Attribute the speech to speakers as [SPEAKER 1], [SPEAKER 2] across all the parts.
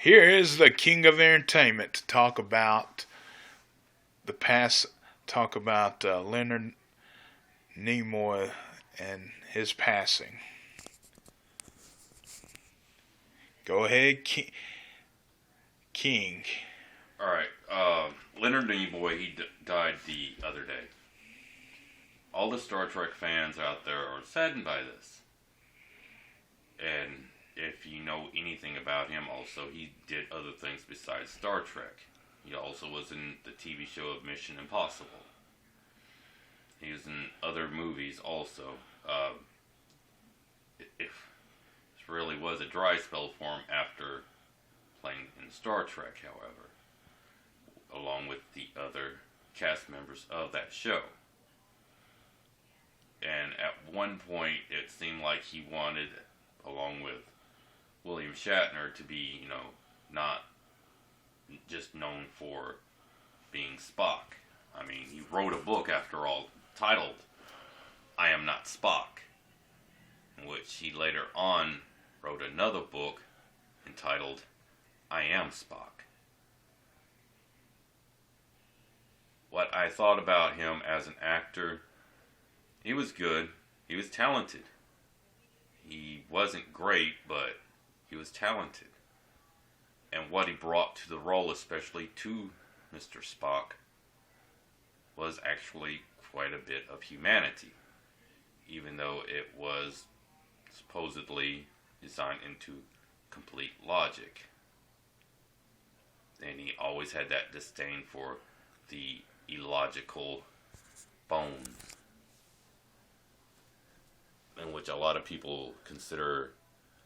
[SPEAKER 1] Here is the king of entertainment to talk about the past, talk about Leonard Nimoy and his passing. Go ahead, King.
[SPEAKER 2] All right. Leonard Nimoy, he died the other day. All the Star Trek fans out there are saddened by this. And if you know anything about him, also, he did other things besides Star Trek. He also was in the TV show of Mission Impossible. He was in other movies also. It really was a dry spell for him after playing in Star Trek, however, along with the other cast members of that show. And at one point, it seemed like he wanted, along with William Shatner, to be, not just known for being Spock. I mean, he wrote a book, after all, titled I Am Not Spock, in which he later on wrote another book entitled I Am Spock. What I thought about him as an actor, he was good, he was talented. He wasn't great, but he was talented. And what he brought to the role, especially to Mr. Spock, was actually quite a bit of humanity, even though it was supposedly designed into complete logic. And he always had that disdain for the illogical bones, in which a lot of people consider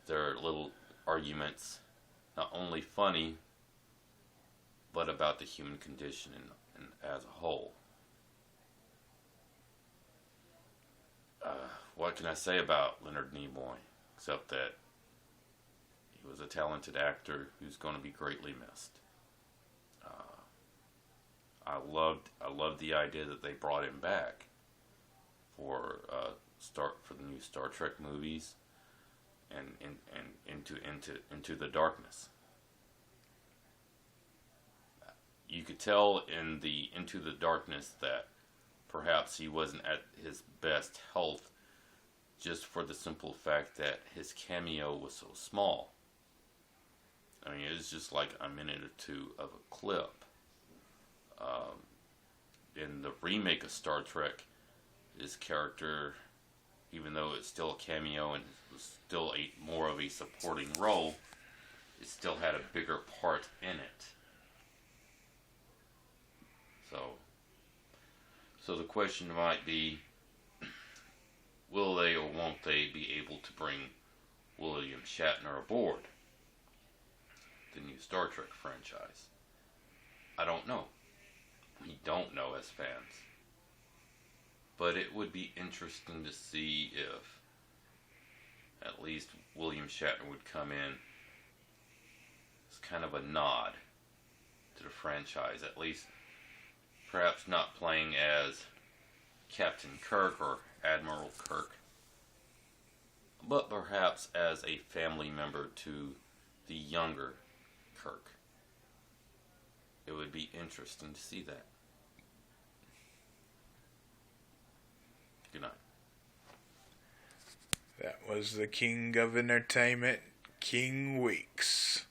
[SPEAKER 2] their little arguments not only funny, but about the human condition and as a whole. What can I say about Leonard Nimoy, except that he was a talented actor who's going to be greatly missed. I loved the idea that they brought him back for the new Star Trek movies and into the darkness. You could tell in the Into the Darkness that perhaps he wasn't at his best health, just for the simple fact that his cameo was so small. I mean, it was just like a minute or two of a clip. In the remake of Star Trek, his character, even though it's still a cameo and was still more of a supporting role, it still had a bigger part in it. So the question might be, will they or won't they be able to bring William Shatner aboard the new Star Trek franchise? I don't know. We don't know as fans. But it would be interesting to see if at least William Shatner would come in as kind of a nod to the franchise. At least perhaps not playing as Captain Kirk or Admiral Kirk, but perhaps as a family member to the younger Kirk. It would be interesting to see that. Good night.
[SPEAKER 1] That was the king of entertainment, King Weeks.